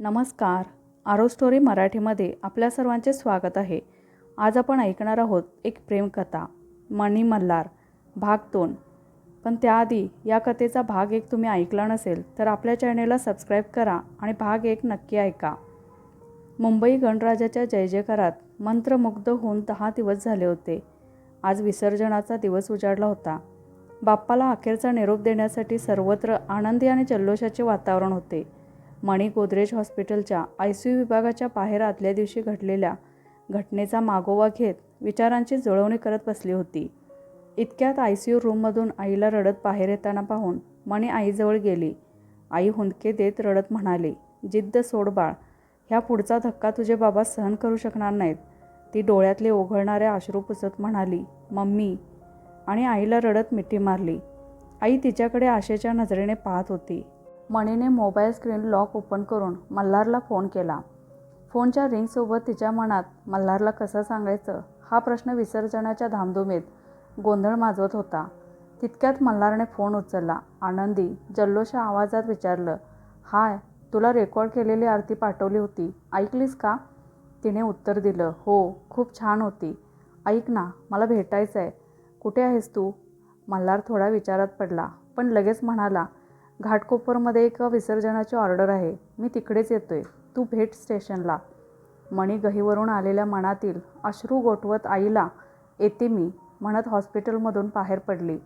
नमस्कार. आरो स्टोरी मराठीमध्ये आपल्या सर्वांचे स्वागत आहे. आज आपण ऐकणार आहोत एक प्रेमकथा, मणी मल्हार, भाग 2. पण त्याआधी या कथेचा भाग 1 तुम्ही ऐकला नसेल तर आपल्या चॅनेलला सबस्क्राईब करा आणि भाग 1 नक्की ऐका. मुंबई गणराजाच्या जयजयकारात मंत्रमुग्ध होऊन 10 दिवस झाले होते. आज विसर्जनाचा दिवस उजाडला होता. बाप्पाला अखेरचा निरोप देण्यासाठी सर्वत्र आनंदी आणि जल्लोषाचे वातावरण होते. मणी गोदरेज हॉस्पिटलच्या ICU विभागाच्या बाहेर आदल्या दिवशी घडलेल्या घटनेचा मागोवा घेत विचारांची जुळवणी करत बसली होती. इतक्यात ICU रूममधून आईला रडत बाहेर येताना पाहून मणी आईजवळ गेली. आई हुंदके देत रडत म्हणाली, जिद्द सोड बाळ, ह्या पुढचा धक्का तुझे बाबा सहन करू शकणार नाहीत. ती डोळ्यातले ओघळणारे अश्रू पुसत म्हणाली, मम्मी, आणि आईला रडत मिठी मारली. आई तिच्याकडे आशेच्या नजरेने पाहत होती. मणीने मोबाईल स्क्रीन लॉक ओपन करून मल्हारला फोन केला. फोनच्या रिंगसोबत तिच्या मनात मल्हारला कसं सांगायचं हा प्रश्न विसर्जनाच्या धामधुमीत गोंधळ माजवत होता. तितक्यात मल्हारने फोन उचलला. आनंदी जल्लोष आवाजात विचारलं, हाय, तुला रेकॉर्ड केलेली आरती पाठवली होती, ऐकलीस का? तिने उत्तर दिलं, हो, खूप छान होती. ऐक ना, मला भेटायचं आहे. कुठे आहेस तू? मल्हार थोडा विचारात पडला, पण लगेच म्हणाला, घाटकोपरमध्ये एका विसर्जनाची ऑर्डर आहे, मी तिकडेच येतोय, तू भेट स्टेशनला. मणी गहीवरून आलेल्या मनातील अश्रू गोठवत आईला येते मी म्हणत हॉस्पिटलमधून बाहेर पडली.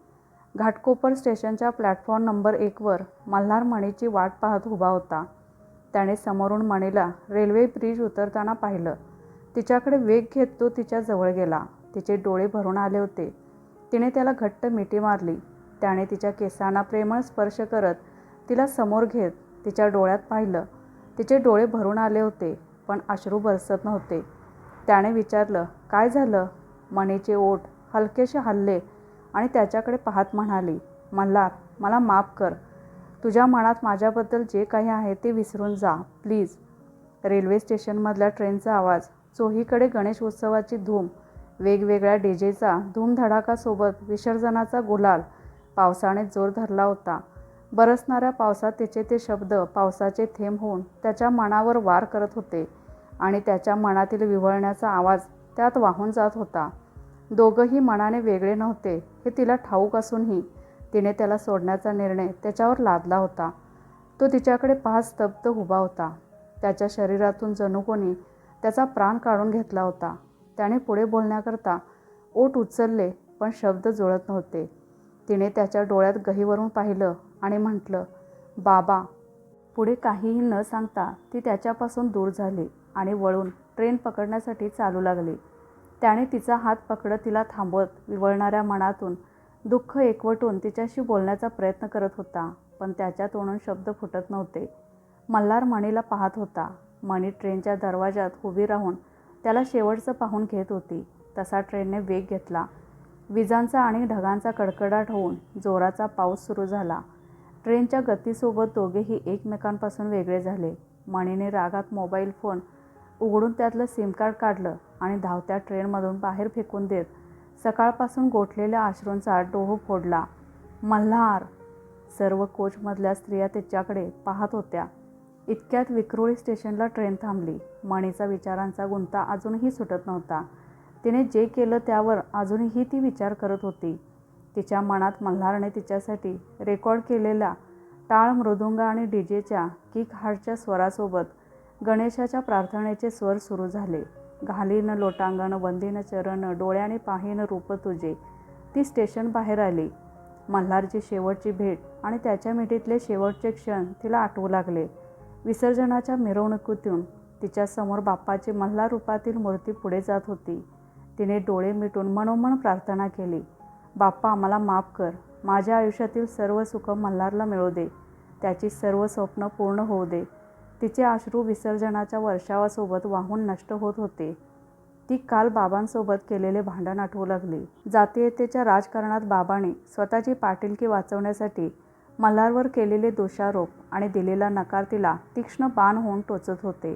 घाटकोपर स्टेशनच्या प्लॅटफॉर्म नंबर 1वर मल्हार मणीची वाट पाहत उभा होता. त्याने समोरून मणीला रेल्वे ब्रिज उतरताना पाहिलं. तिच्याकडे वेग घेत तो तिच्या जवळ गेला. तिचे डोळे भरून आले होते. तिने त्याला घट्ट मिठी मारली. त्याने तिच्या केसांना प्रेमळ स्पर्श करत तिला समोर घेत तिच्या डोळ्यात पाहिलं. तिचे डोळे भरून आले होते, पण अश्रू बरसत नव्हते. त्याने विचारलं, काय झालं? मणीचे ओठ हलकेसे हलले आणि त्याच्याकडे पाहत म्हणाली, मल्हार, मला माफ कर. तुझ्या मनात माझ्याबद्दल जे काही आहे ते विसरून जा, प्लीज. रेल्वे स्टेशनमधल्या ट्रेनचा आवाज, चोहीकडे गणेश उत्सवाची धूम, वेगवेगळ्या डीजेचा धूमधडाकासोबत विसर्जनाचा गुलाल. पावसाने जोर धरला होता. बरसणाऱ्या पावसात तिचे ते शब्द पावसाचे थेंब होऊन त्याच्या मनावर वार करत होते आणि त्याच्या मनातील विव्हळण्याचा आवाज त्यात वाहून जात होता. दोघंही मनाने वेगळे नव्हते हे तिला ठाऊक असूनही तिने त्याला सोडण्याचा निर्णय त्याच्यावर लादला होता. तो तिच्याकडे पाहत स्तब्ध उभा होता. त्याच्या शरीरातून जणू कोणी त्याचा प्राण काढून घेतला होता. त्याने पुढे बोलण्याकरता ओठ उचलले, पण शब्द जुळत नव्हते. तिने त्याच्या डोळ्यात गहीवरून पाहिलं आणि म्हटलं, बाबा. पुढे काहीही न सांगता ती त्याच्यापासून दूर झाली आणि वळून ट्रेन पकडण्यासाठी चालू लागली. त्याने तिचा हात पकडत तिला थांबवत विवळणाऱ्या मनातून दुःख एकवटून तिच्याशी बोलण्याचा प्रयत्न करत होता, पण त्याच्या तोंडून शब्द फुटत नव्हते. मल्हार मणीला पाहत होता. मणी ट्रेनच्या दरवाजात उभी राहून त्याला शेवटचं पाहून घेत होती. तसा ट्रेनने वेग घेतला. विजांचा आणि ढगांचा कडकडाट होऊन जोराचा पाऊस सुरू झाला. ट्रेनच्या गतीसोबत दोघेही एकमेकांपासून वेगळे झाले. मणीने रागात मोबाईल फोन उघडून त्यातलं सिम कार्ड काढलं आणि धावत्या ट्रेनमधून बाहेर फेकून देत सकाळपासून गोठलेल्या अश्रूंचा डोह फोडला. मल्हार. सर्व कोचमधल्या स्त्रिया तिच्याकडे पाहत होत्या. इतक्यात विक्रोळी स्टेशनला ट्रेन थांबली. मणीचा विचारांचा गुंता अजूनही सुटत नव्हता. तिने जे केलं त्यावर अजूनही ती विचार करत होती. तिच्या मनात मल्हारने तिच्यासाठी रेकॉर्ड केलेल्या टाळ मृदुंग आणि डीजेच्या किक हार्टच्या स्वरासोबत गणेशाच्या प्रार्थनेचे स्वर सुरू झाले. घालीन लोटांगण वंदीन चरण डोळ्याने पाहीन रूप तुझे. ती स्टेशन बाहेर आली. मल्हारची शेवटची भेट आणि त्याच्या मिठीतले शेवटचे क्षण तिला आठवू लागले. विसर्जनाच्या मिरवणुकीतून तिच्यासमोर बाप्पाची मल्हार रूपातील मूर्ती पुढे जात होती. तिने डोळे मिटून मनोमन प्रार्थना केली, बाप्पा, मला माफ कर. माझ्या आयुष्यातील सर्व सुख मल्हारला मिळू दे. त्याची सर्व स्वप्न पूर्ण होऊ दे. तिचे अश्रू विसर्जनाच्या वर्षावासोबत वाहून नष्ट होत होते. ती काल बाबांसोबत केलेले भांडण आठवू लागली. जातीयतेच्या राजकारणात बाबांनी स्वतःची पाटीलकी वाचवण्यासाठी मल्हारवर केलेले दोषारोप आणि दिलेला नकार तिला तीक्ष्ण बाण होऊन टोचत होते.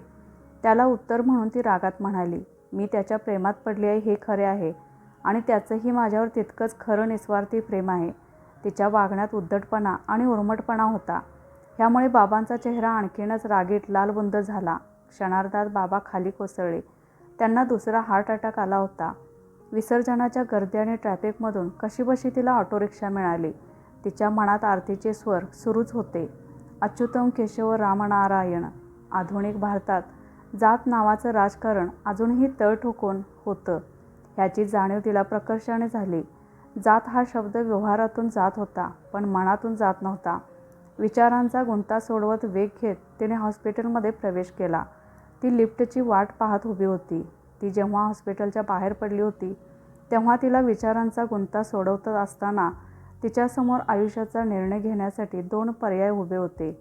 त्याला उत्तर म्हणून ती रागात म्हणाली, मी त्याच्या प्रेमात पडली आहे हे खरे आहे आणि त्याचंही माझ्यावर तितकंच खरं निस्वार्थी प्रेम आहे. तिच्या वागण्यात उद्धटपणा आणि उर्मटपणा होता. ह्यामुळे बाबांचा चेहरा आणखीनच रागीट लालबुंद झाला. क्षणार्धात बाबा खाली कोसळले. त्यांना दुसरा हार्ट अटॅक आला होता. विसर्जनाच्या गर्दी आणि ट्रॅफिकमधून कशीबशी तिला ऑटो रिक्षा मिळाली. तिच्या मनात आरतीचे स्वर सुरूच होते. अच्युतम केशव रामनारायण. आधुनिक भारतात जात नावाचं राजकारण अजूनही तळ ठोकून होतं ह्याची जाणीव तिला प्रकर्षाने झाली. जात हा शब्द व्यवहारातून जात होता, पण मनातून जात नव्हता. विचारांचा गुंता सोडवत वेग घेत तिने हॉस्पिटलमध्ये प्रवेश केला. ती लिफ्टची वाट पाहत उभी होती. ती जेव्हा हॉस्पिटलच्या बाहेर पडली होती तेव्हा तिला विचारांचा गुंता सोडवत असताना तिच्यासमोर आयुष्याचा निर्णय घेण्यासाठी 2 पर्याय उभे होते.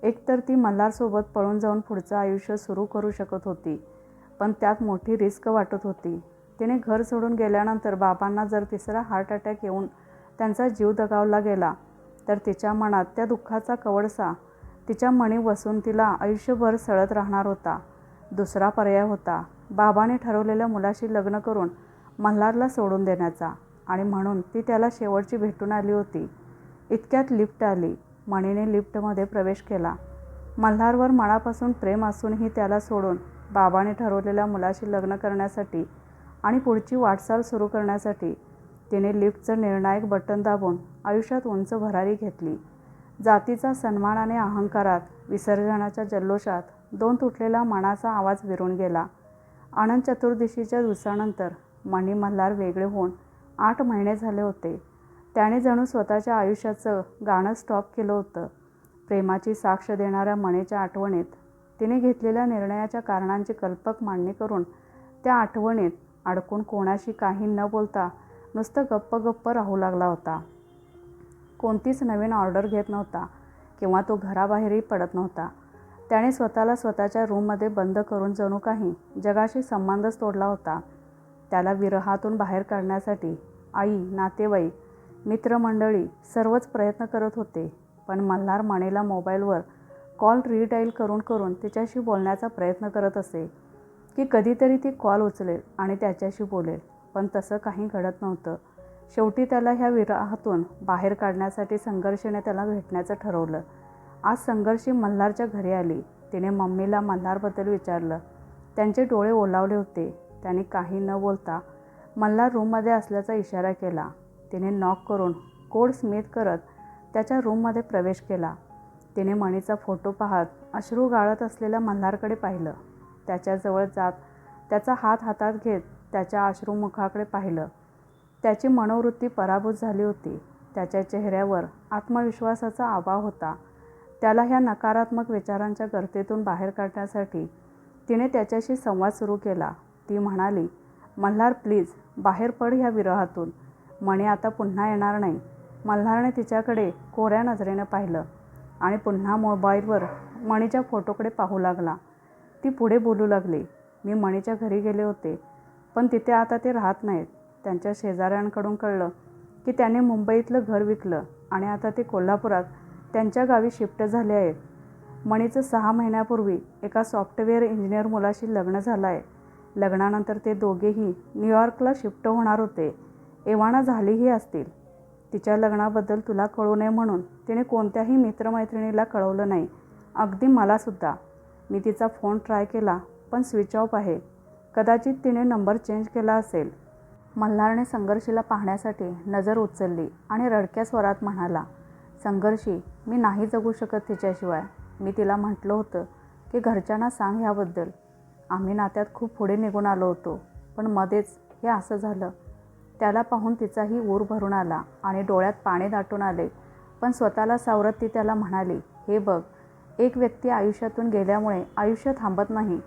एकतर ती मल्हारसोबत पळून जाऊन पुढचं आयुष्य सुरू करू शकत होती, पण त्यात मोठी रिस्क वाटत होती. तिने घर सोडून गेल्यानंतर बाबांना जर तिसरा हार्ट अटॅक येऊन त्यांचा जीव दगावला गेला तर तिच्या मनात त्या दुःखाचा कवळसा तिच्या मणी बसून तिला आयुष्यभर सळत राहणार होता. दुसरा पर्याय होता बाबाने ठरवलेल्या मुलाशी लग्न करून मल्हारला सोडून देण्याचा, आणि म्हणून ती त्याला शेवटची भेटून आली होती. इतक्यात लिफ्ट आली. मणीने लिफ्टमध्ये प्रवेश केला. मल्हारवर मनापासून प्रेम असूनही त्याला सोडून बाबाने ठरवलेल्या मुलाशी लग्न करण्यासाठी आणि पुढची वाटचाल सुरू करण्यासाठी तिने लिफ्टचं निर्णायक बटन दाबून आयुष्यात उंच भरारी घेतली. जातीचा सन्मान आणि अहंकारात, विसर्जनाच्या जल्लोषात 2 तुटलेला मनाचा आवाज विरून गेला. अनंत चतुर्दशीच्या दिवसानंतर मणी मल्हार वेगळे होऊन 8 महिने झाले होते. त्याने जणू स्वतःच्या आयुष्याचं गाणं स्टॉप केलं होतं. प्रेमाची साक्ष देणाऱ्या मणीच्या आठवणीत तिने घेतलेल्या निर्णयाच्या कारणांची कल्पक मांडणी करून त्या आठवणीत अडकून कोणाशी काही न बोलता नुसतं गप्प राहू लागला होता. कोणतीच नवीन ऑर्डर घेत नव्हता किंवा तो घराबाहेरही पडत नव्हता. त्याने स्वतःला स्वतःच्या रूममध्ये बंद करून जणू काही जगाशी संबंधच तोडला होता. त्याला विरहातून बाहेर काढण्यासाठी आई, नातेवाईक, मित्रमंडळी सर्वच प्रयत्न करत होते, पण मल्हार मणीला मोबाईलवर कॉल रिडायल करून तिच्याशी बोलण्याचा प्रयत्न करत असे की कधीतरी ती कॉल उचलेल आणि त्याच्याशी बोलेल, पण तसं काही घडत नव्हतं. शेवटी त्याला ह्या विरहातून बाहेर काढण्यासाठी संघर्षाने त्याला भेटण्याचं ठरवलं. आज संघर्षी मल्हारच्या घरी आली. तिने मम्मीला मल्हारबद्दल विचारलं. त्यांचे डोळे ओलावले होते. त्यांनी काही न बोलता मल्हार रूममध्ये असल्याचा इशारा केला. तिने नॉक करून कोड स्मिथ करत त्याच्या रूममध्ये प्रवेश केला. तिने मणीचा फोटो पाहत अश्रू गाळत असलेल्या मल्हारकडे पाहिलं. त्याच्याजवळ जात त्याचा हात हातात घेत त्याच्या अश्रुमुखाकडे पाहिलं. त्याची मनोवृत्ती पराभूत झाली होती. त्याच्या चेहऱ्यावर आत्मविश्वासाचा अभाव होता. त्याला ह्या नकारात्मक विचारांच्या गर्तेतून बाहेर काढण्यासाठी तिने त्याच्याशी संवाद सुरू केला. ती म्हणाली, मल्हार प्लीज बाहेर पड ह्या विरहातून. मणी आता पुन्हा येणार नाही. मल्हारने तिच्याकडे कोऱ्या नजरेने पाहिलं आणि पुन्हा मोबाईलवर मणीच्या फोटोकडे पाहू लागला. ती पुढे बोलू लागली, मी मणीच्या घरी गेले होते, पण तिथे आता ते राहत नाहीत. त्यांच्या शेजाऱ्यांकडून कळलं की त्याने मुंबईतलं घर विकलं आणि आता ते कोल्हापुरात त्यांच्या गावी शिफ्ट झाले आहेत. मणीचं 6 महिन्यापूर्वी एका सॉफ्टवेअर इंजिनियर मुलाशी लग्न झालं आहे. लग्नानंतर ते दोघेही न्यूयॉर्कला शिफ्ट होणार होते. एव्हाना झालीही असतील. तिच्या लग्नाबद्दल तुला कळू नये म्हणून तिने कोणत्याही मित्रमैत्रिणीला कळवलं नाही, अगदी मलासुद्धा. मी तिचा फोन ट्राय केला, पण स्विच ऑफ आहे. कदाचित तिने नंबर चेंज केला असेल. मल्हारने संघर्षीला पाहण्यासाठी नजर उचलली आणि रडक्या स्वरात म्हणाला, संघर्षी, मी नाही जगू शकत तिच्याशिवाय. मी तिला म्हटलं होतं की घरच्यांना सांग ह्याबद्दल. आम्ही नात्यात खूप पुढे निघून आलो होतो, पण मध्येच हे असं झालं. त्याला पाहून तिचाही ऊर भरून आला आणि डोळ्यात पाणी दाटून आले, पण स्वतःला सावरत ती त्याला म्हणाली, हे बघ, एक व्यक्ती आयुष्यातून गेल्यामुळे आयुष्य थांबत नाही.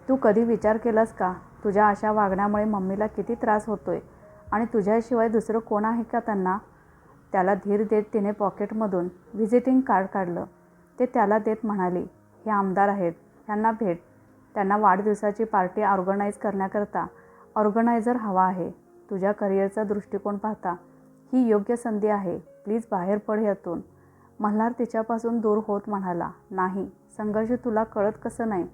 तू कधी विचार केलास का तुझ्या अशा वागण्यामुळे मम्मीला किती त्रास होतोय आणि तुझ्याशिवाय दुसरं कोण आहे का त्यांना? त्याला धीर देत तिने पॉकेटमधून व्हिजिटिंग कार्ड काढलं. ते त्याला देत म्हणाली, हे आमदार आहेत, ह्यांना भेट. त्यांना वाढदिवसाची पार्टी ऑर्गनाईज करण्याकरता ऑर्गनायझर हवा आहे. तुझ्या करिअरचा दृष्टिकोन पाहता ही योग्य संधी आहे. प्लीज बाहेर पड ह्यातून. मल्हार तिच्यापासून दूर होत म्हणाला, नाही संघर्ष, तुला कळत कसं नाही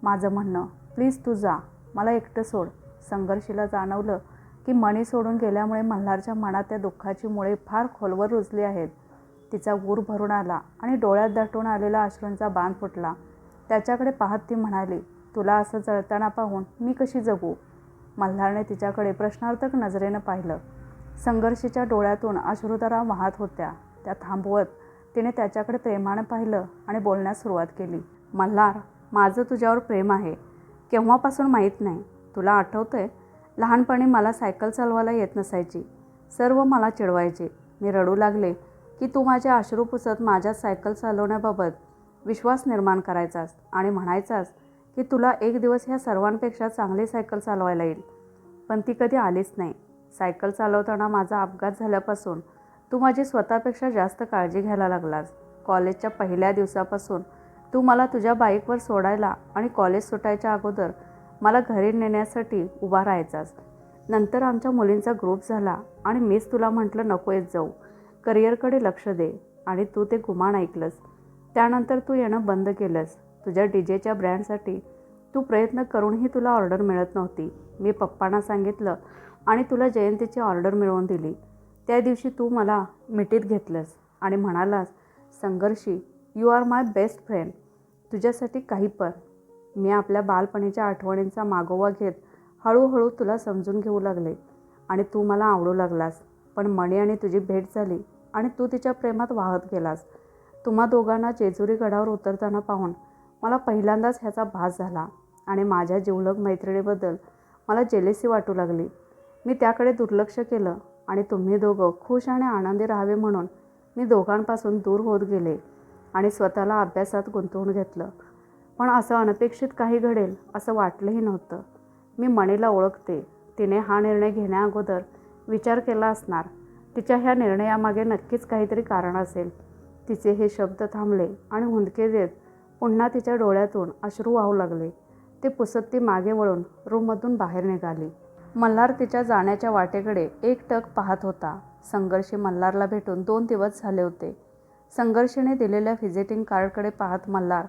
माझं म्हणणं. प्लीज तू जा, मला एकटं सोड. संघर्षीला जाणवलं की मणी सोडून गेल्यामुळे मल्हारच्या मनात त्या दुःखाची मुळे फार खोलवर रुजली आहेत. तिचा ऊर भरून आला आणि डोळ्यात दाटून आलेला अश्रूंचा बांध फुटला. त्याच्याकडे पाहत ती म्हणाली, तुला असं जळताना पाहून मी कशी जगू? मल्हारने तिच्याकडे प्रश्नार्थक नजरेनं पाहिलं. संघर्षीच्या डोळ्यातून अश्रुधारा वाहत होत्या. त्या थांबवत तिने त्याच्याकडे प्रेमानं पाहिलं आणि बोलण्यास सुरुवात केली. मल्हार, माझं तुझ्यावर प्रेम आहे. केव्हापासून माहीत नाही. तुला आठवतंय, लहानपणी मला सायकल चालवायला येत नसायची. सर्व मला चिडवायचे. मी रडू लागले की तू माझे अश्रू पुसत माझ्या सायकल चालवण्याबाबत विश्वास निर्माण करायचास आणि म्हणायचास की तुला एक दिवस ह्या सर्वांपेक्षा चांगली सायकल चालवायला येईल. पण ती कधी आलीच नाही. सायकल चालवताना माझा अपघात झाल्यापासून तू माझी स्वतःपेक्षा जास्त काळजी घ्यायला लागलास. कॉलेजच्या पहिल्या दिवसापासून तू मला तुझ्या बाईकवर सोडायला आणि कॉलेज सुटायच्या अगोदर मला घरी नेण्यासाठी उभा राहायचास. नंतर आमच्या मुलींचा ग्रुप झाला आणि मीच तुला म्हटलं नको येत जाऊ, करिअरकडे लक्ष दे, आणि तू ते गुमान ऐकलंस. त्यानंतर तू येणं बंद केलंस. तुझ्या डीजेच्या ब्रँडसाठी तू प्रयत्न करूनही तुला ऑर्डर मिळत नव्हती. मी पप्पांना सांगितलं आणि तुला जयंतीची ऑर्डर मिळवून दिली. त्या दिवशी तू मला मिठीत घेतलंस आणि म्हणालास, Sangharshi, you are my best friend. तुझ्यासाठी काही पण. मी आपल्या बालपणीच्या आठवणींचा मागोवा घेत हळूहळू तुला समजून घेऊ लागले आणि तू मला आवडू लागलास. पण मणी आणि तुझी भेट झाली आणि तू तिच्या प्रेमात वाहत गेलास. तुम्हा दोघांना जेजुरी गडावर उतरताना पाहून मला पहिल्यांदाच ह्याचा भास झाला आणि माझ्या जिवलग मैत्रिणीबद्दल मला जेलेसी वाटू लागली. मी त्याकडे दुर्लक्ष केलं आणि तुम्ही दोघं खुश आणि आनंदी राहावे म्हणून मी दोघांपासून दूर होत गेले आणि स्वतःला अभ्यासात गुंतवून घेतलं. पण असं अनपेक्षित काही घडेल असं वाटलंही नव्हतं. मी मणीला ओळखते. तिने हा निर्णय घेण्याअगोदर विचार केला असणार. तिच्या ह्या निर्णयामागे नक्कीच काहीतरी कारण असेल. तिचे हे शब्द थांबले आणि हुंदके देत पुन्हा तिच्या डोळ्यातून अश्रू वाहू लागले. ते पुसत ती मागे वळून रूममधून बाहेर निघाली. मल्हार तिच्या जाण्याच्या वाटेकडे एकटक पाहत होता. संघर्षी मल्हारला भेटून 2 दिवस झाले होते. संघर्षीने दिलेल्या व्हिजिटिंग कार्डकडे पाहत मल्हार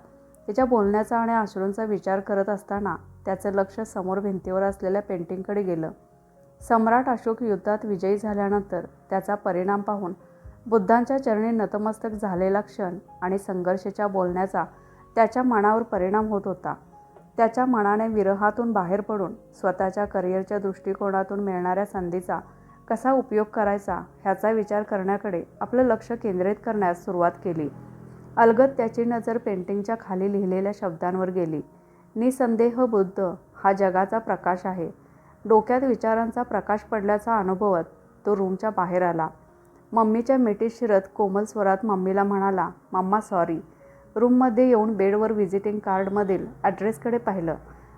तिच्या बोलण्याचा आणि अश्रूंचा विचार करत असताना त्याचं लक्ष समोर भिंतीवर असलेल्या पेंटिंगकडे गेलं. सम्राट अशोक युद्धात विजयी झाल्यानंतर त्याचा परिणाम पाहून बुद्धांच्या चरणी नतमस्तक झालेला क्षण आणि संघर्षाच्या बोलण्याचा त्याच्या मनावर परिणाम होत होता. त्याच्या मनाने विरहातून बाहेर पडून स्वतःच्या करिअरच्या दृष्टिकोनातून मिळणाऱ्या संधीचा कसा उपयोग करायचा ह्याचा विचार करण्याकडे आपलं लक्ष केंद्रित करण्यास सुरुवात केली. अलगद त्याची नजर पेंटिंगच्या खाली लिहिलेल्या शब्दांवर गेली. निसंदेह बुद्ध हा जगाचा प्रकाश आहे. डोक्यात विचारांचा प्रकाश पडल्याचा अनुभवत तो रूमच्या बाहेर आला. मम्मीच्या मिठीत शिरत कोमल स्वरात मम्मीला म्हणाला, मम्मा सॉरी. रूममध्ये येऊन बेडवर व्हिजिटिंग कार्डमधील ॲड्रेसकडे पाहिलं.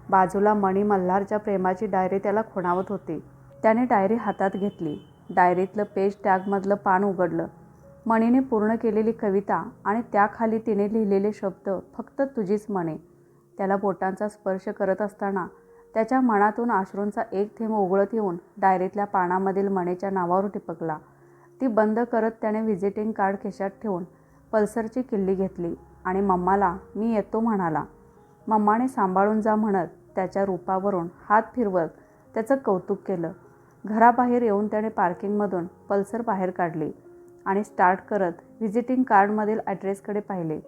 बाजूला मणी मल्हारच्या प्रेमाची डायरी त्याला खुणावत होती. त्याने डायरी हातात घेतली. डायरीतलं पेज टॅगमधलं पान उघडलं. मणीने पूर्ण केलेली कविता आणि त्याखाली तिने लिहिलेले शब्द, फक्त तुझीच मणे. त्याला बोटांचा स्पर्श करत असताना त्याच्या मनातून अश्रूंचा एक थेंब उघळत येऊन डायरीतल्या पानामधील मणीच्या नावावर टिपकला. ती बंद करत त्याने व्हिजिटिंग कार्ड खिशात ठेवून पल्सरची किल्ली घेतली आणि मम्माला मी येतो म्हणाला. मम्माने सांभाळून जा म्हणत त्याच्या रूपावरून हात फिरवत त्याचं कौतुक केलं. घराबाहेर येऊन त्याने पार्किंगमधून पल्सर बाहेर काढली आणि स्टार्ट करत व्हिजिटिंग कार्डमधील ॲड्रेसकडे पाहिले.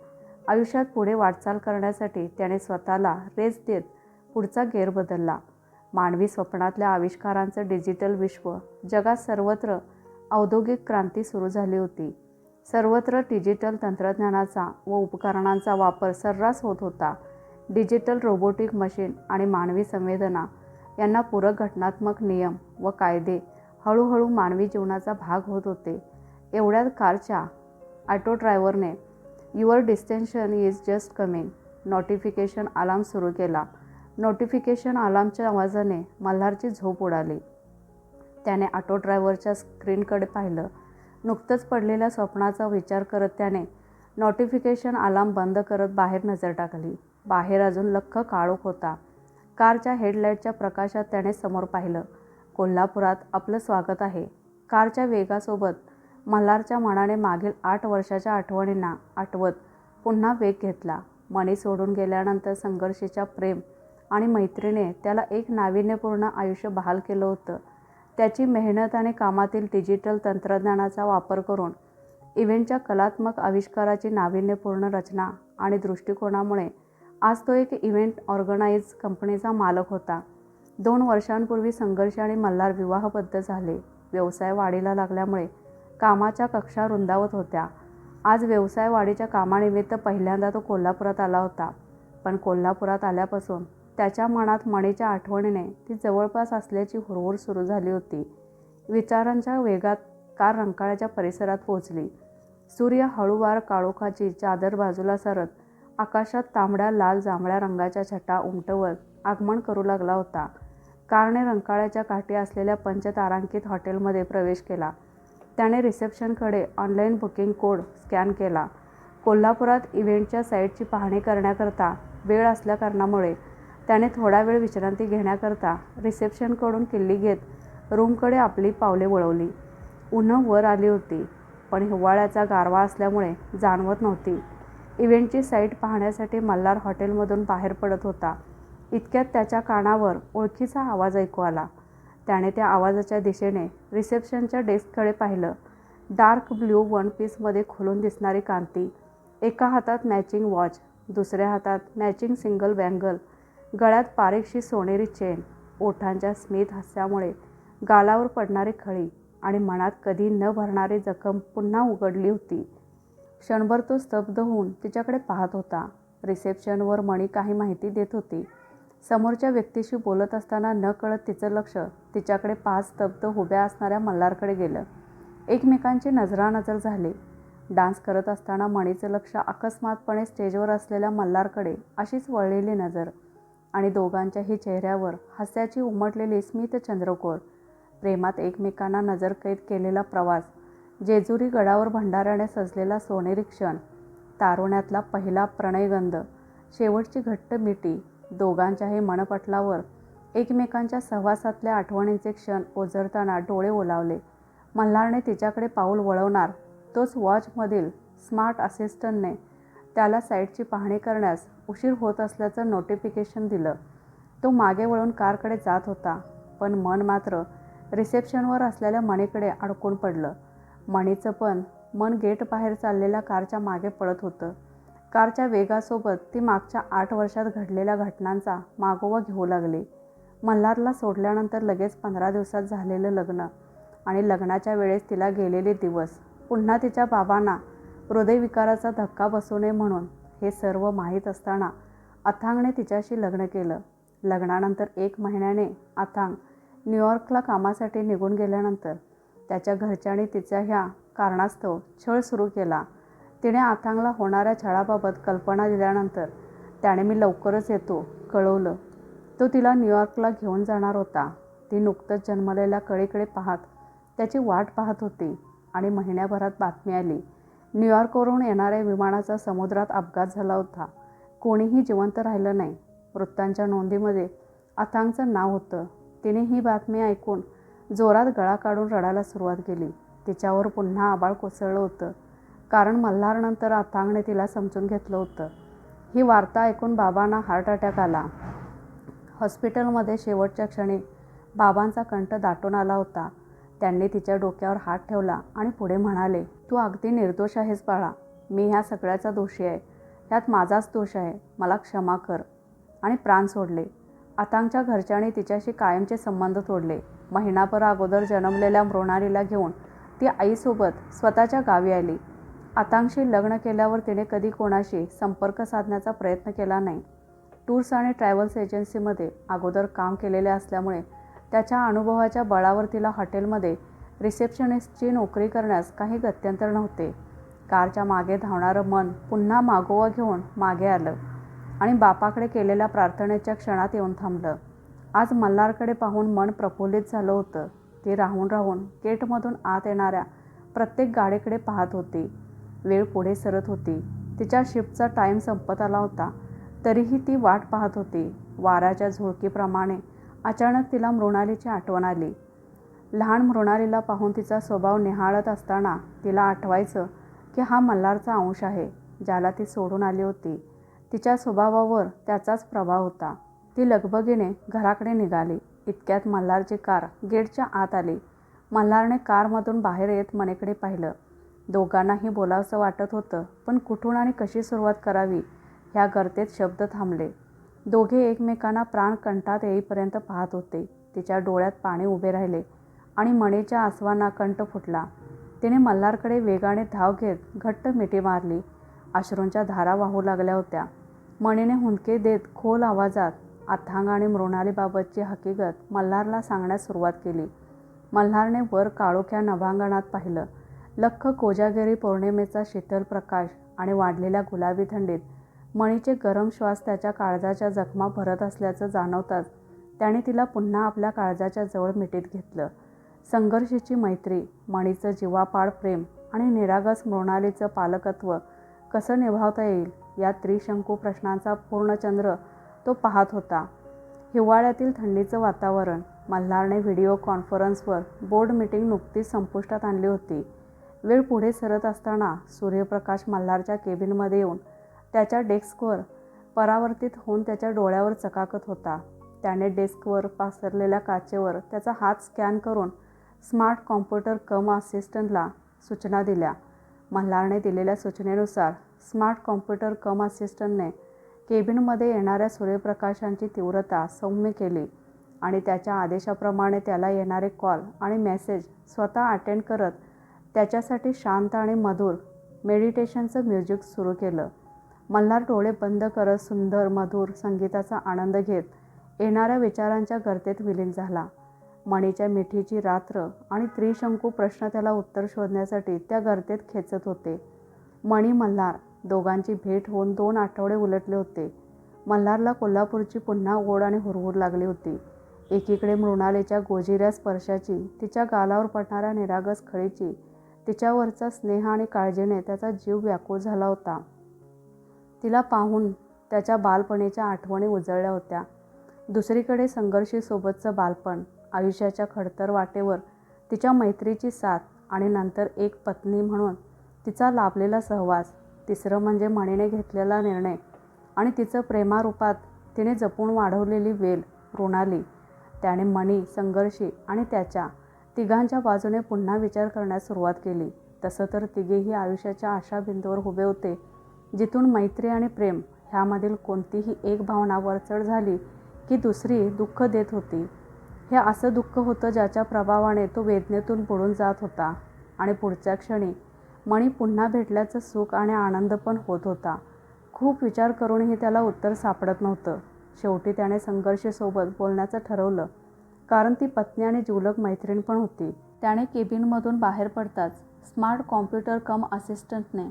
आयुष्यात पुढे वाटचाल करण्यासाठी त्याने स्वतःला रेस देत पुढचा गेअर बदलला. मानवी स्वप्नातल्या आविष्कारांचं डिजिटल विश्व जगात सर्वत्र औद्योगिक क्रांती सुरू झाली होती. सर्वत्र डिजिटल तंत्रज्ञानाचा व उपकरणांचा वापर सर्रास होत होता. डिजिटल रोबोटिक मशीन आणि मानवी संवेदना यांना पूरक घटनात्मक नियम व कायदे हळूहळू मानवी जीवनाचा भाग होत होते. एवढ्यात कारच्या ऑटो ड्रायव्हरने your destination is just coming notification alarm सुरू केला. नोटिफिकेशन अलार्मच्या आवाजाने मल्हारची झोप उडाली. त्याने ऑटो ड्रायव्हरच्या स्क्रीनकडे पाहिलं. नुकतंच पडलेल्या स्वप्नाचा विचार करत त्याने नोटिफिकेशन अलार्म बंद करत बाहेर नजर टाकली. बाहेर अजून लख्ख काळोख होता. कारच्या हेडलाईटच्या प्रकाशात त्याने समोर पाहिलं. कोल्हापुरात आपलं स्वागत आहे. कारच्या वेगासोबत मल्हारच्या मनाने मागील 8 वर्षाच्या आठवणींना आठवत पुन्हा वेग घेतला. मणी सोडून गेल्यानंतर संघर्षीच्या प्रेम आणि मैत्रीने त्याला एक नाविन्यपूर्ण आयुष्य बहाल केलं होतं. त्याची मेहनत आणि कामातील डिजिटल तंत्रज्ञानाचा वापर करून इव्हेंटच्या कलात्मक आविष्काराची नाविन्यपूर्ण रचना आणि दृष्टिकोनामुळे आज तो एक इव्हेंट ऑर्गनाईज कंपनीचा मालक होता. 2 वर्षांपूर्वी संघर्ष आणि मल्हार विवाहबद्ध झाले. व्यवसाय वाढीला लागल्यामुळे कामाच्या कक्षा रुंदावत होत्या. आज व्यवसाय वाढीच्या कामानिमित्त पहिल्यांदा तो कोल्हापुरात आला होता. पण कोल्हापुरात आल्यापासून त्याच्या मनात मणीच्या आठवणीने ती जवळपास असल्याची हुरहुर सुरू झाली होती. विचारांच्या वेगात कार रंकाळ्याच्या परिसरात पोहोचली. सूर्य हळूवार काळोखाची चादर बाजूला सरत आकाशात तांबड्या, लाल, जांभळ्या रंगाच्या छटा उमटवत आगमन करू लागला होता. कारने रंकाळ्याच्या काठी असलेल्या पंचतारांकित हॉटेलमध्ये प्रवेश केला. त्याने रिसेप्शनकडे ऑनलाईन बुकिंग कोड स्कॅन केला. कोल्हापुरात इव्हेंटच्या साईटची पाहणी करण्याकरता वेळ असल्याकारणामुळे त्याने थोडा वेळ विश्रांती घेण्याकरता रिसेप्शनकडून किल्ली घेत रूमकडे आपली पावले वळवली. उन्हं वर आली होती, पण हिवाळ्याचा गारवा असल्यामुळे जाणवत नव्हती. इव्हेंटची साईट पाहण्यासाठी मल्हार हॉटेलमधून बाहेर पडत होता. इतक्यात त्याच्या कानावर ओळखीचा आवाज ऐकू आला. त्याने त्या आवाजाच्या दिशेने रिसेप्शनच्या डेस्ककडे पाहिलं. डार्क ब्ल्यू वन पीसमध्ये खुलून दिसणारी कांती, एका हातात मॅचिंग वॉच, दुसऱ्या हातात मॅचिंग सिंगल बँगल, गळ्यात बारीकशी सोनेरी चेन, ओठांच्या स्मित हास्यामुळे गालावर पडणारी खळी आणि मनात कधी न भरणारी जखम पुन्हा उघडली होती. क्षणभर तो स्तब्ध होऊन तिच्याकडे पाहत होता. रिसेप्शनवर मणी काही माहिती देत होती. समोरच्या व्यक्तीशी बोलत असताना नकळत तिचं लक्ष तिच्याकडे पाहत स्तब्ध उभ्या असणाऱ्या मल्हारकडे गेलं. एकमेकांची नजरानजर झाली. डान्स करत असताना मणीचं लक्ष अकस्मातपणे स्टेजवर असलेल्या मल्हारकडे अशीच वळलेली नजर आणि दोघांच्याही चेहऱ्यावर हास्याची उमटलेली स्मित चंद्रकोर. प्रेमात एकमेकांना नजरकैद केलेला प्रवास, जेजुरी गडावर भंडाऱ्याने सजलेला सोनेरी क्षण, तारुण्यातला पहिला प्रणयगंध, शेवटची घट्ट मिठी, दोघांच्याही मनपटलावर एकमेकांच्या सहवासातल्या आठवणींचे क्षण ओझरताना डोळे ओलावले. मल्हारने तिच्याकडे पाऊल वळवणार तोच वॉचमधील स्मार्ट असिस्टंटने त्याला साईटची पाहणी करण्यास उशीर होत असल्याचं नोटिफिकेशन दिलं. तो मागे वळून कारकडे जात होता, पण मन मात्र रिसेप्शनवर असलेल्या मणीकडे अडकून पडलं. मणीचं पण मन गेट बाहेर चाललेल्या कारच्या मागे पळत होतं. कारच्या वेगासोबत ती मागच्या 8 वर्षात घडलेल्या घटनांचा मागोवा घेऊ लागली. मल्हारला सोडल्यानंतर लगेच 15 दिवसात झालेलं लग्न आणि लग्नाच्या वेळेस तिला गेलेले दिवस, पुन्हा तिच्या बाबांना हृदयविकाराचा धक्का बसू नये म्हणून, हे सर्व माहीत असताना अथांगने तिच्याशी लग्न केलं. लग्नानंतर 1 महिन्याने अथांग न्यूयॉर्कला कामासाठी निघून गेल्यानंतर त्याच्या घरच्यांनी तिच्या ह्या कारणास्तव छळ सुरू केला. तिने अथांगला होणाऱ्या छळाबाबत कल्पना दिल्यानंतर त्याने मी लवकरच येतो कळवलं. तो तिला न्यूयॉर्कला घेऊन जाणार होता. ती नुकतंच जन्मलेल्या कळीकडे पाहत त्याची वाट पाहत होती आणि महिन्याभरात बातमी आली. न्यूयॉर्कवरून येणाऱ्या विमानाचा समुद्रात अपघात झाला होता. कोणीही जिवंत राहिलं नाही. वृत्तांच्या नोंदीमध्ये अथांगचं नाव होतं. तिने ही बातमी ऐकून जोरात गळा काढून रडायला सुरुवात केली. तिच्यावर पुन्हा आभाळ कोसळलं होतं, कारण मल्हारनंतर अथांगने तिला समजून घेतलं होतं. ही वार्ता ऐकून बाबांना हार्ट अटॅक आला. हॉस्पिटलमध्ये शेवटच्या क्षणी बाबांचा कंठ दाटून आला होता. त्यांनी तिच्या डोक्यावर हात ठेवला आणि पुढे म्हणाले, तू अगदी निर्दोष आहेस बाळा. मी ह्या सगळ्याचा दोषी आहे. ह्यात माझाच दोष आहे. मला क्षमा कर. आणि प्राण सोडले. अथांगच्या घरच्यांनी तिच्याशी कायमचे संबंध तोडले. महिनाभर अगोदर जन्मलेल्या मृणालीला घेऊन ती आईसोबत स्वतःच्या गावी आली. अथांगशी लग्न केल्यावर तिने कधी कोणाशी संपर्क साधण्याचा प्रयत्न केला नाही. टूर्स आणि ट्रॅव्हल्स एजन्सीमध्ये अगोदर काम केलेले असल्यामुळे त्याच्या अनुभवाच्या बळावर तिला हॉटेलमध्ये रिसेप्शनिस्टची नोकरी करण्यास काही गत्यंतर नव्हते. कारच्या मागे धावणारं मन पुन्हा मागोवा घेऊन मागे आलं आणि बापाकडे केलेल्या प्रार्थनेच्या क्षणात येऊन थांबलं. आज मल्हारकडे पाहून मन प्रफुल्लित झालं होतं. ती राहून राहून गेटमधून आत येणाऱ्या प्रत्येक गाडीकडे पाहत होती. वेळ पुढे सरत होती. तिच्या शिफ्टचा टाईम संपत आला होता. तरीही ती वाट पाहत होती. वाऱ्याच्या झुळकीप्रमाणे अचानक तिला मृणालीची आठवण आली. लहान मृणालीला पाहून तिचा स्वभाव निहाळत असताना तिला आठवायचं की हा मल्हारचा अंश आहे, ज्याला ती सोडून आली होती. तिच्या स्वभावावर त्याचाच प्रभाव होता. ती लगबगीने घराकडे निघाली. इतक्यात मल्हारची कार गेटच्या आत आली. मल्हारने कारमधून बाहेर येत मणीकडे पाहिलं. दोघांनाही बोलावंसं वाटत होतं, पण कुठून आणि कशी सुरुवात करावी ह्या गर्तेत शब्द थांबले. दोघे एकमेकांना प्राण कंठात येईपर्यंत पाहत होते. तिच्या डोळ्यात पाणी उभे राहिले आणि मणीच्या आसवांना कंठ फुटला. तिने मल्हारकडे वेगाने धाव घेत घट्ट मिठी मारली. अश्रूंच्या धारा वाहू लागल्या होत्या. मणीने हुंदके देत खोल आवाजात अथांग आणि मृणालीबाबतची हकीकत मल्हारला सांगण्यास सुरुवात केली. मल्हारने वर काळोख्या नभांगणात पाहिलं. लख्ख कोजागिरी पौर्णिमेचा शीतल प्रकाश आणि वाढलेल्या गुलाबी थंडीत मणीचे गरम श्वास त्याच्या काळजाच्या जखमा भरत असल्याचं जाणवताच त्याने तिला पुन्हा आपल्या काळजाच्या जवळ मिठीत घेतलं. संघर्षाची मैत्री, मणीचं जीवापाड प्रेम आणि निरागस मृणालीचं पालकत्व कसं निभावता येईल या त्रिशंकू प्रश्नांचा पूर्णचंद्र तो पाहत होता. हिवाळ्यातील थंडीचं वातावरण. मल्हारने व्हिडिओ कॉन्फरन्सवर बोर्ड मीटिंग नुकतीच संपुष्टात आणली होती. वेळ पुढे सरत असताना सूर्यप्रकाश मल्हारच्या केबिनमध्ये येऊन त्याच्या डेस्कवर परावर्तित होऊन त्याच्या डोळ्यावर चकाकत होता. त्याने डेस्कवर पसरलेल्या काचेवर त्याचा हात स्कॅन करून स्मार्ट कॉम्प्युटर कम असिस्टंटला सूचना दिल्या. मल्हारने दिलेल्या सूचनेनुसार स्मार्ट कॉम्प्युटर कम असिस्टंटने केबिनमध्ये येणाऱ्या सूर्यप्रकाशांची तीव्रता सौम्य केली आणि त्याच्या आदेशाप्रमाणे त्याला येणारे कॉल आणि मेसेज स्वतः अटेंड करत त्याच्यासाठी शांत आणि मधुर मेडिटेशनचं म्युझिक सुरू केलं. मल्हार डोळे बंद करत सुंदर मधुर संगीताचा आनंद घेत येणाऱ्या विचारांच्या गर्तेत विलीन झाला. मणीच्या मिठीची रात्र आणि त्रिशंकू प्रश्न त्याला उत्तर शोधण्यासाठी त्या गर्तेत खेचत होते. मणी मल्हार दोघांची भेट होऊन 2 आठवडे उलटले होते. मल्हारला कोल्हापूरची पुन्हा ओढ आणि हुरहुर लागली होती. एकीकडे मृणालीच्या गोजिऱ्या स्पर्शाची, तिच्या गालावर पडणाऱ्या निरागस खळीची, तिच्यावरचा स्नेह आणि काळजीने त्याचा जीव व्याकुळ झाला होता. तिला पाहून त्याच्या बालपणीच्या आठवणी उजळल्या होत्या. दुसरीकडे संघर्षीसोबतचं बालपण, आयुष्याच्या खडतर वाटेवर तिच्या मैत्रीची साथ आणि नंतर एक पत्नी म्हणून तिचा लाभलेला सहवास. तिसरं म्हणजे मणीने घेतलेला निर्णय आणि तिचं प्रेमारूपात तिने जपून वाढवलेली वेल मृणाली. त्याने मणी, संघर्षी आणि त्याच्या तिघांच्या बाजूने पुन्हा विचार करण्यास सुरुवात केली. तसं तर तिघेही आयुष्याच्या अशा बिंदूवर उभे होते जिथून मैत्री आणि प्रेम ह्यामधील कोणतीही एक भावना वरचढ झाली की दुसरी दुःख देत होती. हे असं दुःख होतं ज्याच्या प्रभावाने तो वेदनेतून बुडून जात होता आणि पुढच्या क्षणी मणी पुन्हा भेटल्याचं सुख आणि आनंद पण होत होता. खूप विचार करूनही त्याला उत्तर सापडत नव्हतं. शेवटी त्याने संघर्षीसोबत बोलण्याचं ठरवलं, कारण ती पत्नी आणि जिवलग मैत्रीण पण होती. त्याने केबिनमधून बाहेर पडताच स्मार्ट कॉम्प्युटर कम असिस्टंटने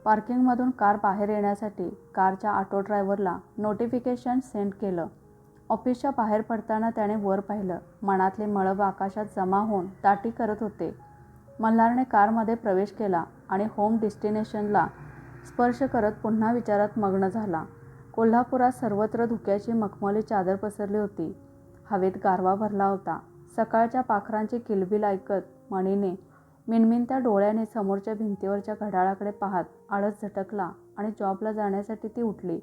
पार्किंगमधून कार बाहेर येण्यासाठी कारच्या ऑटो ड्रायव्हरला नोटिफिकेशन सेंड केलं. ऑफिसच्या बाहेर पडताना त्याने वर पाहिलं. मनातले मळब आकाशात जमा होऊन दाटी करत होते. मल्हारने कारमध्ये प्रवेश केला आणि होम डेस्टिनेशनला स्पर्श करत पुन्हा विचारात मग्न झाला. कोल्हापुरात सर्वत्र धुक्याची मखमली चादर पसरली होती. हवेत गारवा भरला होता. सकाळच्या पाखरांची किलबिल ऐकत मणीने मिणमिणत्या डोळ्याने समोरच्या भिंतीवरच्या घड्याळाकडे पाहत आळस झटकला आणि जॉबला जाण्यासाठी ती उठली.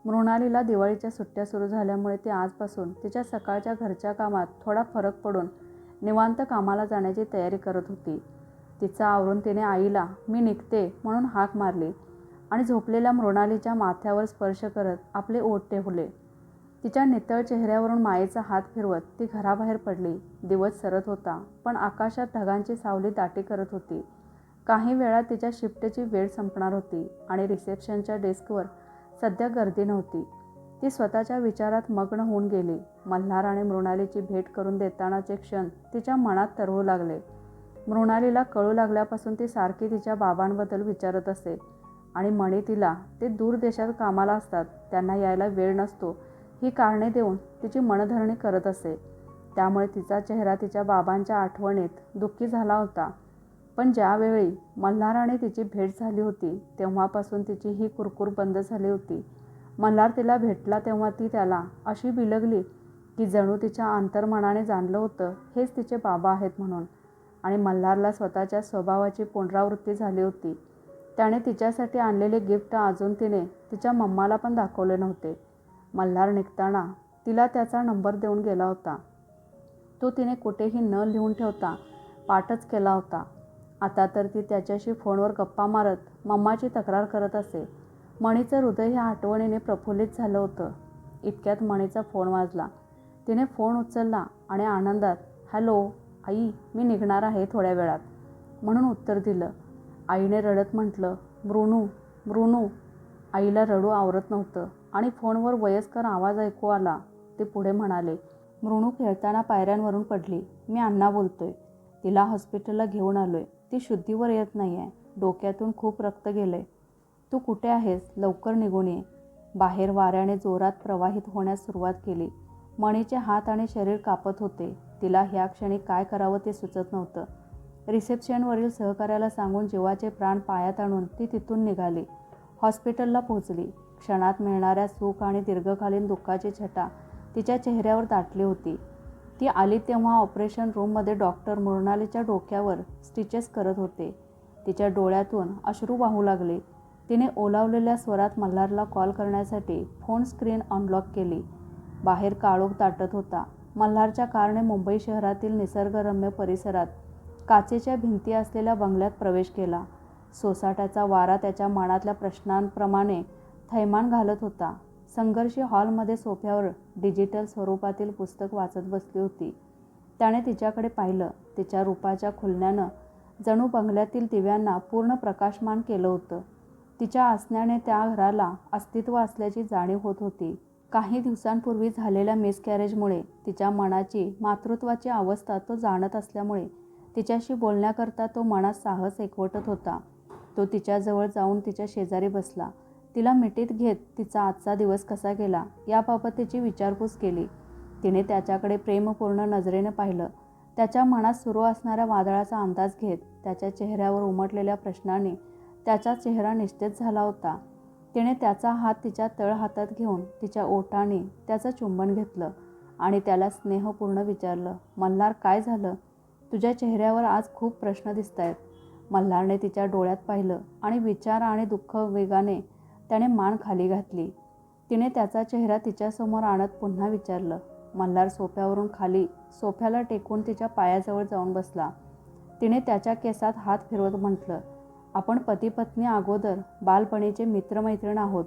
मृणालीला दिवाळीच्या सुट्ट्या सुरू झाल्यामुळे ती आजपासून तिच्या सकाळच्या घरच्या कामात थोडा फरक पडून निवांत कामाला जाण्याची तयारी करत होती. तिचं आवरून तिने आईला मी निघते म्हणून हाक मारली आणि झोपलेल्या मृणालीच्या माथ्यावर स्पर्श करत आपले ओठ टेवले. तिच्या नितळ चेहऱ्यावरून मायेचा हात फिरवत ती घराबाहेर पडली. दिवस सरत होता, पण आकाशात ढगांची सावली दाटी करत होती. काही वेळात तिच्या शिफ्टची वेळ संपणार होती आणि रिसेप्शनच्या डेस्कवर सध्या गर्दी नव्हती. ती स्वतःच्या विचारात मग्न होऊन गेली. मल्हार आणि मृणालीची भेट करून देतानाचे क्षण तिच्या मनात तरळू लागले. मृणालीला कळू लागल्यापासून ती सारखी तिच्या बाबांबद्दल विचारत असे आणि मणी तिला ते दूर देशात कामाला असतात, त्यांना यायला वेळ नसतो ही कारणे देऊन तिची मनधरणी करत असे. त्यामुळे तिचा चेहरा तिच्या बाबांच्या आठवणीत दुःखी झाला होता. पण ज्यावेळी मल्हाराने तिची भेट झाली होती तेव्हापासून तिची ही कुरकुर बंद झाली होती. मल्हार तिला भेटला तेव्हा ती त्याला अशी बिलगली की जणू तिच्या अंतर्मनाने जाणलं होतं हेच तिचे बाबा आहेत म्हणून. आणि मल्हारला स्वतःच्या स्वभावाची पुनरावृत्ती झाली होती. त्याने तिच्यासाठी आणलेले गिफ्ट अजून तिने तिच्या मम्माला पण दाखवले नव्हते. मल्हार निघताना तिला त्याचा नंबर देऊन गेला होता. तो तिने कुठेही न लिहून ठेवता पाठच केला होता. आता तर ती त्याच्याशी फोनवर गप्पा मारत मम्माची तक्रार करत असे. मणीचं हृदय ह्या आठवणीने प्रफुल्लित झालं होतं. इतक्यात मणीचा फोन वाजला. तिने फोन उचलला आणि आनंदात, हॅलो आई, मी निघणार आहे थोड्या वेळात म्हणून उत्तर दिलं. आईने रडत म्हटलं, मृणू मृणू. आईला रडू आवरत नव्हतं आणि फोनवर वयस्कर आवाज ऐकू आला. ते पुढे म्हणाले, मृणू खेळताना पायऱ्यांवरून पडली. मी अण्णा बोलतोय. तिला हॉस्पिटलला घेऊन आलोय. ती शुद्धीवर येत नाही आहे. डोक्यातून खूप रक्त गेलंय. तू कुठे आहेस? लवकर निघून ये. बाहेर वाऱ्याने जोरात प्रवाहित होण्यास सुरुवात केली. मणीचे हात आणि शरीर कापत होते. तिला ह्या क्षणी काय करावं ते सुचत नव्हतं. रिसेप्शनवरील सहकार्याला सांगून जीवाचे प्राण पायात आणून ती तिथून निघाली. हॉस्पिटलला पोहोचली. क्षणात मिळणाऱ्या सुख आणि दीर्घकालीन दुःखाची छटा तिच्या चेहऱ्यावर दाटली होती. ती आली तेव्हा ऑपरेशन रूममध्ये डॉक्टर मृणालीच्या डोक्यावर स्टिचेस करत होते. तिच्या डोळ्यातून अश्रू वाहू लागले. तिने ओलावलेल्या स्वरात मल्हारला कॉल करण्यासाठी फोन स्क्रीन अनलॉक केली. बाहेर काळोख दाटत होता. मल्हारच्या कारने मुंबई शहरातील निसर्गरम्य परिसरात काचेच्या भिंती असलेल्या बंगल्यात प्रवेश केला. सोसाट्याचा वारा त्याच्या मनातल्या प्रश्नांप्रमाणे थैमान घालत होता. संघर्षी हॉलमध्ये सोफ्यावर डिजिटल स्वरूपातील पुस्तक वाचत बसली होती. त्याने तिच्याकडे पाहिलं. तिच्या रूपाच्या खुलण्यानं जणू बंगल्यातील दिव्यांना पूर्ण प्रकाशमान केलं होतं. तिच्या असण्याने त्या घराला अस्तित्व असल्याची जाणीव होत होती. काही दिवसांपूर्वी झालेल्या मिसकॅरेजमुळे तिच्या मनाची मातृत्वाची अवस्था तो जाणत असल्यामुळे तिच्याशी बोलण्याकरता तो मनात साहस एकवटत होता. तो तिच्याजवळ जाऊन तिच्या शेजारी बसला. तिला मिठीत घेत तिचा आजचा दिवस कसा गेला याबाबत तिची विचारपूस केली. तिने त्याच्याकडे प्रेमपूर्ण नजरेने पाहिलं. त्याच्या मनात सुरू असणाऱ्या वादळाचा अंदाज घेत त्याच्या चेहऱ्यावर उमटलेल्या प्रश्नांनी त्याचा चेहरा निश्चित झाला होता. तिने त्याचा हात तिच्या तळहातात घेऊन तिच्या ओठांनी त्याचं चुंबन घेतलं आणि त्याला स्नेहपूर्ण विचारलं, मल्हार काय झालं? तुझ्या चेहऱ्यावर आज खूप प्रश्न दिसतायत. मल्हारने तिच्या डोळ्यात पाहिलं आणि विचार आणि दुःख वेगाने त्याने मान खाली घातली. तिने त्याचा चेहरा तिच्यासमोर आणत पुन्हा विचारलं. मल्हार सोफ्यावरून खाली सोफ्याला टेकून तिच्या पायाजवळ जाऊन बसला. तिने त्याच्या केसात हात फिरवत म्हटलं, आपण पती पत्नी अगोदर बालपणीचे मित्रमैत्रीण आहोत.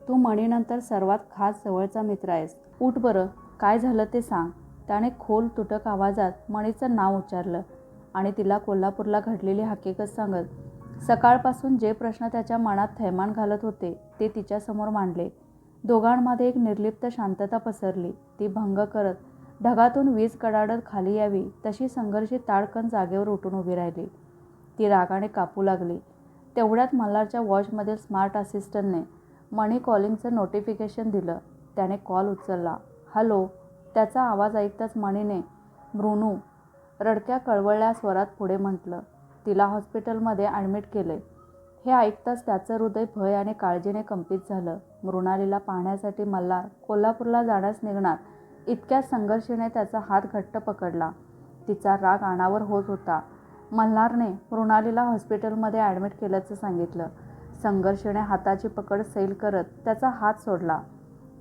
तू मणीनंतर सर्वात खास जवळचा मित्र आहेस. उठ बरं, काय झालं ते सांग. त्याने खोल तुटक आवाजात मणीचं नाव उच्चारलं आणि तिला कोल्हापूरला घडलेली हकीकत सांगत सकाळपासून जे प्रश्न त्याच्या मनात थैमान घालत होते ते तिच्यासमोर मांडले. दोघांमध्ये एक निर्लिप्त शांतता पसरली. ती भंग करत ढगातून वीज कडाडत खाली यावी तशी संघर्षी ताडकन जागेवर उठून उभी राहिली. ती रागाने कापू लागली. तेवढ्यात मल्हारच्या वॉचमधील स्मार्ट असिस्टंटने मनी कॉलिंगचं नोटिफिकेशन दिलं. त्याने कॉल उचलला. हॅलो. त्याचा आवाज ऐकताच मणीने मृणू रडक्या कळवळल्या स्वरात पुढे म्हटलं, तिला हॉस्पिटलमध्ये ॲडमिट केले. हे ऐकताच त्याचं हृदय भय आणि काळजीने कंपित झालं. मृणालीला पाहण्यासाठी मल्हार कोल्हापूरला जाण्यास निघणार इतक्या संघर्षाने त्याचा हात घट्ट पकडला. तिचा राग अनावर होत होता. मल्हारने मृणालीला हॉस्पिटलमध्ये ॲडमिट केल्याचं सांगितलं. संघर्षाने हाताची पकड सैल करत त्याचा हात सोडला.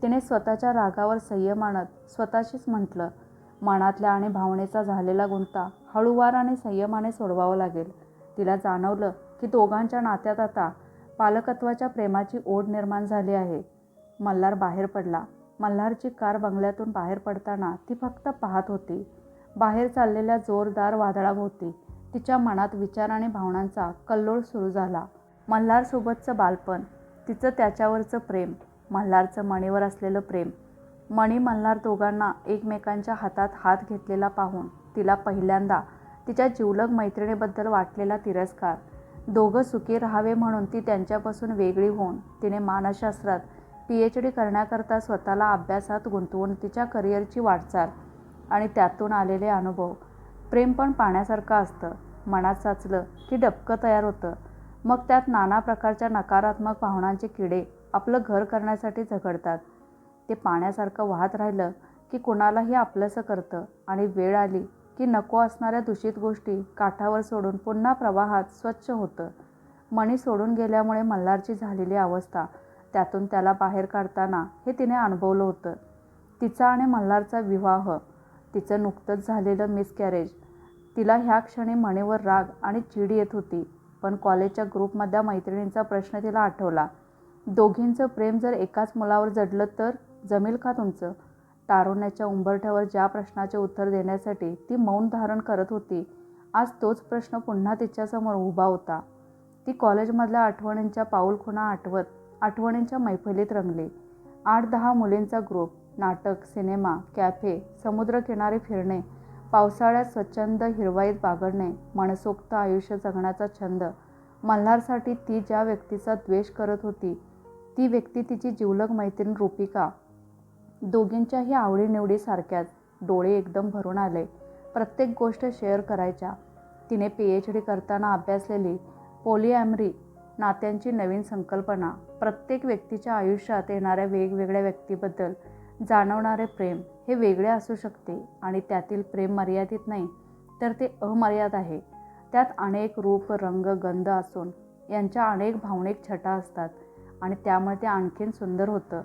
तिने स्वतःच्या रागावर संयम आणत स्वतःशीच म्हटलं, मनातल्या आणि भावनेचा झालेला गुंता हळूवार आणि संयमाने सोडवावं लागेल. तिला जाणवलं की दोघांच्या नात्यात आता पालकत्वाच्या प्रेमाची ओढ निर्माण झाली आहे. मल्हार बाहेर पडला. मल्हारची कार बंगल्यातून बाहेर पडताना ती फक्त पाहत होती. बाहेर चाललेल्या जोरदार वादळाभोवती तिच्या मनात विचार आणि भावनांचा कल्लोळ सुरू झाला. मल्हारसोबतचं बालपण, तिचं त्याच्यावरचं प्रेम, मल्हारचं मणीवर असलेलं प्रेम. मणी मल्हार दोघांना एकमेकांच्या हातात हात घेतलेला पाहून तिला पहिल्यांदा तिच्या जिवलग मैत्रिणीबद्दल वाटलेला तिरस्कार. दोघं सुखी राहावे म्हणून ती त्यांच्यापासून वेगळी होऊन तिने मानसशास्त्रात PhD करण्याकरता स्वतःला अभ्यासात गुंतवून तिच्या करिअरची वाटचाल आणि त्यातून आलेले अनुभव. प्रेम पण पाण्यासारखं असतं. मनात साचलं की डबकं तयार होतं. मग त्यात नाना प्रकारच्या नकारात्मक भावनांचे किडे आपलं घर करण्यासाठी झगडतात. ते पाण्यासारखं वाहत राहिलं की कुणालाही आपलंसं करतं आणि वेळ आली की नको असणाऱ्या दूषित गोष्टी काठावर सोडून पुन्हा प्रवाहात स्वच्छ होतं. मणी सोडून गेल्यामुळे मल्हारची झालेली अवस्था, त्यातून त्याला बाहेर काढताना हे तिने अनुभवलं होतं. तिचा आणि मल्हारचा विवाह, तिचं नुकतंच झालेलं मिसकॅरेज, तिला ह्या क्षणी मणीवर राग आणि चीड येत होती. पण कॉलेजच्या ग्रुपमधल्या मैत्रिणींचा प्रश्न तिला आठवला. दोघींचं प्रेम जर एकाच मुलावर जडलं तर जमेल का तुमचं? तारुण्याच्या उंबरठ्यावर ज्या प्रश्नाचे उत्तर देण्यासाठी ती मौन धारण करत होती, आज तोच प्रश्न पुन्हा तिच्यासमोर उभा होता. ती कॉलेजमधल्या आठवणींच्या पाऊलखुणा आठवत आठवणींच्या मैफिलीत रंगली. 8-10 मुलींचा ग्रुप, नाटक, सिनेमा, कॅफे, समुद्रकिनारी फिरणे, पावसाळ्यात स्वच्छंद हिरवाईत बागडणे, मनसोक्त आयुष्य जगण्याचा छंद. मल्हारसाठी ती ज्या व्यक्तीचा द्वेष करत होती, ती व्यक्ती तिची जिवलग मैत्रीण रुपिका. दोघींच्याही आवडीनिवडी सारख्याच. डोळे एकदम भरून आले. प्रत्येक गोष्ट शेअर करायच्या. तिने PhD करताना अभ्यासलेली पॉलिॲमरी, नात्यांची नवीन संकल्पना, प्रत्येक व्यक्तीच्या आयुष्यात येणाऱ्या वेगवेगळ्या व्यक्तीबद्दल जाणवणारे प्रेम हे वेगळे असू शकते आणि त्यातील प्रेम मर्यादित नाही तर ते अमर्याद आहे. त्यात अनेक रूप, रंग, गंध असून यांच्या अनेक भावनिक छटा असतात आणि त्यामुळे ते आणखीन सुंदर होतं.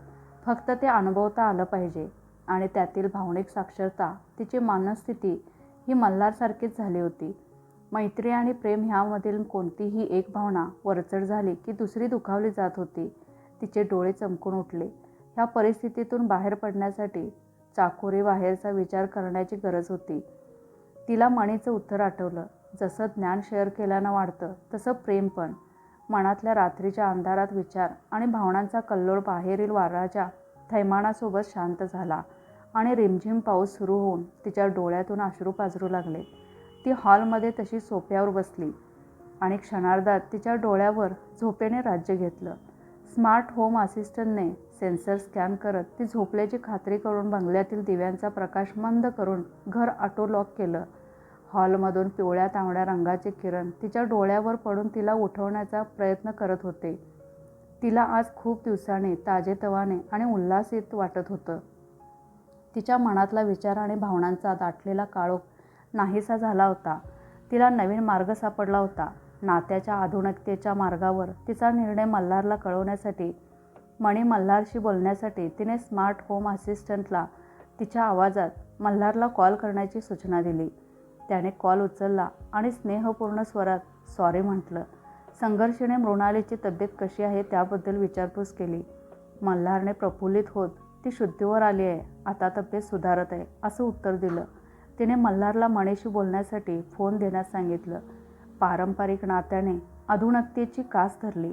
फक्त ते अनुभवता आलं पाहिजे. आणि त्यातील भावनिक साक्षरता, तिची मनस्थिती ही मल्हारसारखीच झाली होती. मैत्री आणि प्रेम ह्यामधील कोणतीही एक भावना वरचढ झाली की दुसरी दुखावली जात होती. तिचे डोळे चमकून उठले. ह्या परिस्थितीतून बाहेर पडण्यासाठी चाकोरीबाहेरचा विचार करण्याची गरज होती. तिला मणीचं उत्तर आठवलं. जसं ज्ञान शेअर केल्यानं वाढतं तसं प्रेम पण. मनातल्या रात्रीच्या अंधारात विचार आणि भावनांचा कल्लोळ बाहेरील वाऱ्याच्या थैमानासोबत शांत झाला आणि रिमझिम पाऊस सुरू होऊन तिच्या डोळ्यातून अश्रू पाझरू लागले. ती हॉलमध्ये तशी सोफ्यावर बसली आणि क्षणार्धात तिच्या डोळ्यावर झोपेने राज्य घेतलं. स्मार्ट होम असिस्टंटने सेन्सर स्कॅन करत ती झोपल्याची खात्री करून बंगल्यातील दिव्यांचा प्रकाश मंद करून घर ऑटो लॉक केलं. हॉलमधून पिवळ्या तांबड्या रंगाचे किरण तिच्या डोळ्यावर पडून तिला उठवण्याचा प्रयत्न करत होते. तिला आज खूप दिवसांनी ताजेतवाने आणि उल्हासित वाटत होतं. तिच्या मनातला विचार आणि भावनांचा दाटलेला काळोख नाहीसा झाला होता. तिला नवीन मार्ग सापडला होता. नात्याच्या आधुनिकतेच्या मार्गावर तिचा निर्णय मल्हारला कळवण्यासाठी, मणी मल्हारशी बोलण्यासाठी तिने स्मार्ट होम असिस्टंटला तिच्या आवाजात मल्हारला कॉल करण्याची सूचना दिली. त्याने कॉल उचलला आणि स्नेहपूर्ण स्वरात सॉरी म्हटलं. संघर्षाने मृणालीची तब्येत कशी आहे त्याबद्दल विचारपूस केली. मल्हारने प्रफुल्लित होत ती शुद्धीवर आली आहे, आता तब्येत सुधारत आहे असं उत्तर दिलं. तिने मल्हारला मणीशी बोलण्यासाठी फोन देण्यास सांगितलं. पारंपरिक नात्याने आधुनिकतेची कास धरली.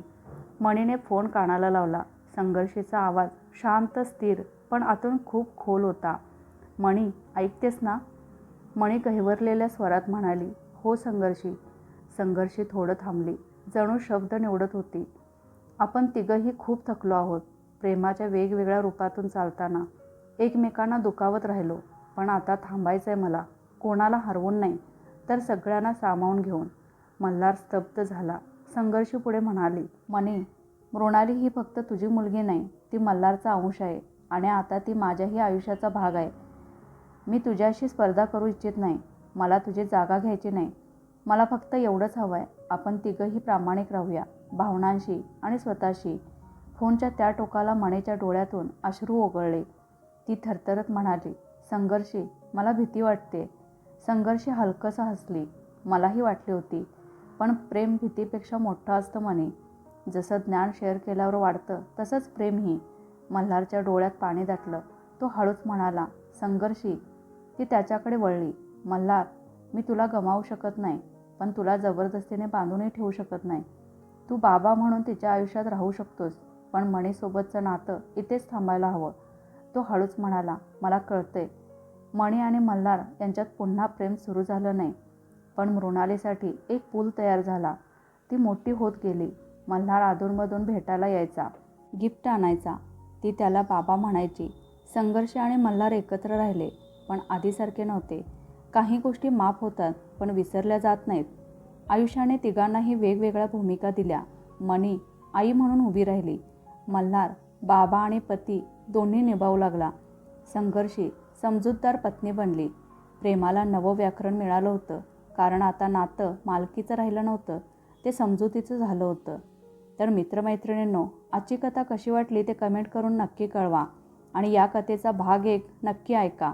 मणीने फोन कानाला लावला. संघर्षीचा आवाज शांत, स्थिर पण आतून खूप खोल होता. मणी, ऐकतेस ना? मणी गहिवरलेल्या स्वरात म्हणाली. हो संघर्षी. संघर्षी थोडं थांबली. जणू शब्द निवडत होती. आपण तिघंही खूप थकलो आहोत. प्रेमाच्या वेगवेगळ्या रूपातून चालताना एकमेकांना दुखावत राहिलो. पण आता थांबायचं आहे मला. कोणाला हरवून नाही तर सगळ्यांना सामावून घेऊन. मल्हार स्तब्ध झाला. संघर्षी पुढे म्हणाली. मणी, मृणाली ही फक्त तुझी मुलगी नाही, ती मल्हारचा अंश आहे आणि आता ती माझ्याही आयुष्याचा भाग आहे. मी तुझ्याशी स्पर्धा करू इच्छित नाही. मला तुझी जागा घ्यायची नाही. मला फक्त एवढंच हवं आहे, आपण तिघंही प्रामाणिक राहूया, भावनांशी आणि स्वतःशी. फोनच्या त्या टोकाला मणीच्या डोळ्यातून अश्रू ओघळले. ती थरथरत म्हणाली. संघर्षी, मला भीती वाटते. संघर्षी हलकंसं हसली. मलाही वाटली होती. पण प्रेम भीतीपेक्षा मोठं असतं मणी. जसं ज्ञान शेअर केल्यावर वाढतं तसंच प्रेमही. मल्हारच्या डोळ्यात पाणी दाटलं. तो हळूच म्हणाला. संघर्षी. ती त्याच्याकडे वळली. मल्हार, मी तुला गमावू शकत नाही, पण तुला जबरदस्तीने बांधूनही ठेवू शकत नाही. तू बाबा म्हणून तिच्या आयुष्यात राहू शकतोस, पण मणीसोबतचं नातं इथेच थांबायला हवं. तो हळूच म्हणाला. मला कळतंय. मणी आणि मल्हार यांच्यात पुन्हा प्रेम सुरू झालं नाही, पण मृणालीसाठी एक पूल तयार झाला. ती मोठी होत गेली. मल्हार अधूनमधून भेटायला यायचा, गिफ्ट आणायचा. ती त्याला बाबा म्हणायची. संघर्ष आणि मल्हार एकत्र राहिले, पण आधीसारखे नव्हते. काही गोष्टी माफ होतात पण विसरल्या जात नाहीत. आयुष्याने तिघांनाही वेगवेगळ्या भूमिका दिल्या. मणी आई म्हणून उभी राहिली. मल्हार बाबा आणि पती दोन्ही निभावू लागला. संघर्षी समजूतदार पत्नी बनली. प्रेमाला नवं व्याकरण मिळालं होतं, कारण आता नातं मालकीचं राहिलं नव्हतं, ते समजुतीचं झालं होतं. तर मित्रमैत्रिणींनो, आजची कथा कशी वाटली ते कमेंट करून नक्की कळवा आणि या कथेचा भाग 1 नक्की ऐका.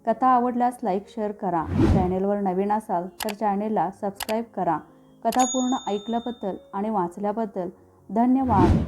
कथा आवडल्यास लाईक शेअर करा. चॅनेलवर नवीन असाल तर चॅनेलला सबस्क्राईब करा. कथा पूर्ण ऐकल्याबद्दल आणि वाचल्याबद्दल धन्यवाद.